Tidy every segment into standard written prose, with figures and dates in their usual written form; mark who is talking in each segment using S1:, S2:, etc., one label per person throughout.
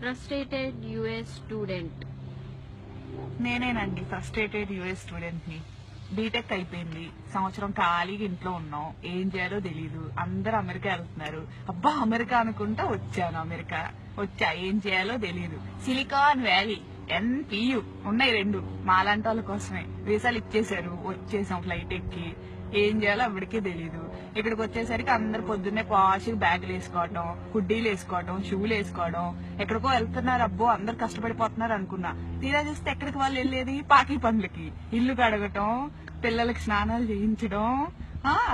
S1: Frustrated US student.
S2: నేనేనండి frustrated US student ని. BTech అయిపోయింది, సంవత్సరం ఖాళీగా ఇంట్లో ఉన్నాం, ఏం చేయాలో తెలీదు. అందరు అమెరికా వెళ్తున్నారు, అబ్బా అమెరికా అనుకుంటా వచ్చాను. అమెరికా వచ్చా, ఏం చేయాలో తెలీదు. సిలికాన్ వ్యాలీ, NPU ఉన్నాయి రెండు, మాలాంటి వాళ్ళ కోసమే. వీసాలు ఇచ్చేసారు, వచ్చేసాం ఫ్లైట్ ఎక్కి. ఏం చేయాలో అప్పటికే తెలీదు. ఇక్కడికి వచ్చేసరికి అందరు పొద్దున్నే పాష్ బ్యాగులు వేసుకోవడం, హుడ్డీలు వేసుకోవడం, షూలు వేసుకోవడం, ఎక్కడికో వెళ్తున్నారు, అబ్బో అందరు కష్టపడిపోతున్నారు అనుకున్నా. తీరా చూస్తే ఎక్కడికి వాళ్ళు వెళ్ళేది పాకి పనులకి. ఇల్లు కడగటం, పిల్లలకి స్నానాలు చేయించడం,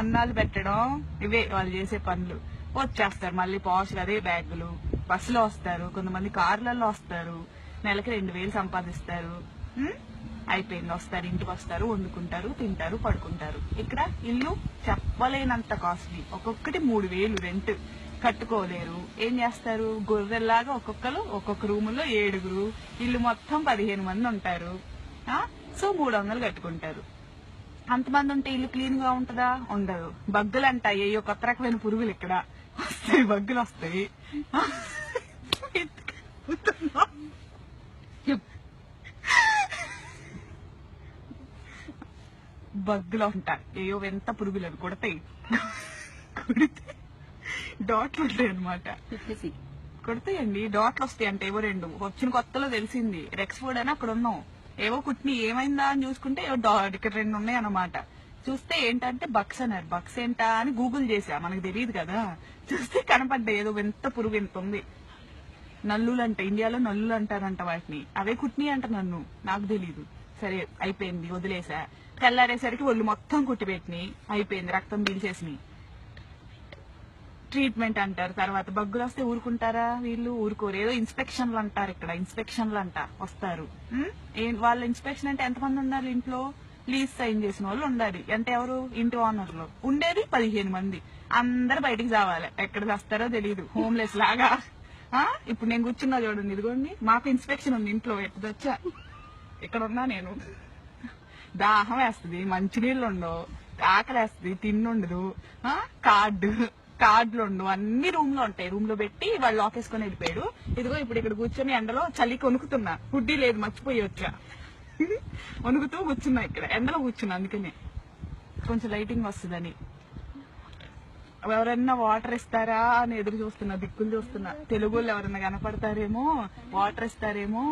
S2: అన్నాలు పెట్టడం, ఇవే వాళ్ళు చేసే పనులు. వచ్చేస్తారు మళ్ళీ పాష్ అదే బ్యాగులు. బస్సులో వస్తారు, కొంతమంది కార్లలో వస్తారు, నెలకి 2000 సంపాదిస్తారు. అయిపోయింది, వస్తారు, ఇంటికి వస్తారు, వండుకుంటారు, తింటారు, పడుకుంటారు. ఇక్కడ ఇల్లు చెప్పలేనంత కాస్ట్లీ, ఒక్కొక్కటి 3000 రెంట్. కట్టుకోలేరు, ఏం చేస్తారు, గొర్రెల్లాగా ఒక్కొక్కరు ఒక్కొక్క రూములో 7. ఇల్లు మొత్తం 15 మంది ఉంటారు. సో 300 కట్టుకుంటారు. అంతమంది ఉంటే ఇల్లు క్లీన్ గా ఉంటుందా? ఉండదు. బగ్గులు అంటాయి, అయ్యో కొత్త రకమైన పురుగులు ఇక్కడ వస్తాయి, బగ్గులు వస్తాయి. బగ్గులు ఉంటాయి, ఏయో ఎంత పురుగులు అవి కొడతాయి. కొడితే డాట్లు ఉంటాయి అనమాట. కొడతాయండి, డాట్లు వస్తాయి. అంటే ఏవో 2 వచ్చిన కొత్తలో తెలిసింది. రెక్స్ఫోర్డ్ అని అక్కడ ఉన్నాం, ఏవో కుట్ని ఏమైందా అని చూసుకుంటే ఏవో ఇక్కడ 2 ఉన్నాయి అన్నమాట. చూస్తే ఏంటంటే బక్స్ అన్నారు. బక్స్ ఏంటా అని గూగుల్ చేసా, మనకు తెలియదు కదా. చూస్తే కనపడ్డాయి, ఏదో ఎంత పురుగు ఎంత ఉంది. నల్లులు అంట, ఇండియాలో నల్లులు అంటారంట వాటిని. అవే కుట్ని అంట, నన్ను నాకు తెలీదు. సరే అయిపోయింది, వదిలేసా. తెల్లారేసరికి ఒళ్ళు మొత్తం కుట్టిపెట్టినాయి, అయిపోయింది, రక్తం పీల్చేసినాయి. ట్రీట్మెంట్ అంటారు. తర్వాత బగ్గులు వస్తే ఊరుకుంటారా వీళ్ళు? ఊరుకోరు. ఏదో ఇన్స్పెక్షన్లు అంటారు, ఇక్కడ ఇన్స్పెక్షన్లు అంట వస్తారు. వాళ్ళ ఇన్స్పెక్షన్ అంటే ఎంతమంది ఉండాలి ఇంట్లో? లీజ్ సైన్ చేసిన వాళ్ళు ఉండాలి. అంటే ఎవరు? ఇంటి ఓనర్లు. ఉండేది 15 మంది. అందరు బయటికి రావాలి, ఎక్కడ వస్తారో తెలియదు, హోమ్లెస్ లాగా. ఇప్పుడు నేను కూర్చున్నా చూడండి, ఇదిగోండి, మాకు ఇన్స్పెక్షన్ ఉంది ఇంట్లో. ఎట్టదొచ్చా, ఇక్కడ ఉన్నా నేను. దాహం వేస్తుంది, మంచినీళ్ళు ఉండవు, ఆకలి వేస్తుంది, తిన్నుండదు, కార్డులు ఉండవు, అన్ని రూమ్ లో ఉంటాయి. రూమ్ లో పెట్టి వాళ్ళు లాక్ వేసుకొని వెళ్ళిపోయాడు. ఇదిగో ఇప్పుడు ఇక్కడ కూర్చొని ఎండలో చలి కొనుక్కుతున్నా, హుడ్డీ లేదు, మర్చిపోయి వచ్చా. వణుకుతూ కూర్చున్నా, ఇక్కడ ఎండలో కూర్చున్నా, అందుకనే కొంచెం లైటింగ్ వస్తుందని. ఎవరన్నా వాటర్ ఇస్తారా అని ఎదురు చూస్తున్నా, దిక్కులు చూస్తున్నా. తెలుగు వాళ్ళు ఎవరన్నా కనపడతారేమో, వాటర్ ఇస్తారేమో,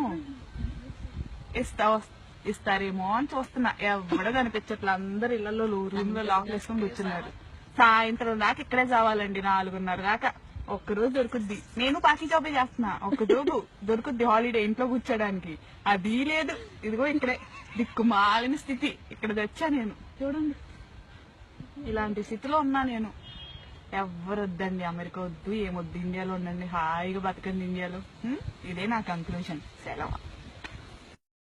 S2: ఇస్తారేమో అని చూస్తున్నా. ఎవడో కనిపించట్లా, అందరు ఇళ్లలో రూమ్ లో లాక్ వేసుకొని కూర్చున్నారు. సాయంత్రం దాకా ఇక్కడే చావాలండి, 4:30 దాకా. ఒక్కరోజు దొరుకుద్ది. నేను పాకి జాబే చేస్తున్నా, ఒక్కరోజు దొరుకుద్ది హాలిడే ఇంట్లో కూర్చోడానికి. అది లేదు. ఇదిగో ఇక్కడే దిక్కుమాలిన స్థితి. ఇక్కడ తెచ్చా నేను, చూడండి, ఇలాంటి స్థితిలో ఉన్నా నేను. ఎవరు వద్దండి, అమెరికా వద్దు, ఏమొద్దు, ఇండియాలో ఉండండి, హాయిగా బతకండి ఇండియాలో. ఇదే నా కంక్లూషన్. సెలవు.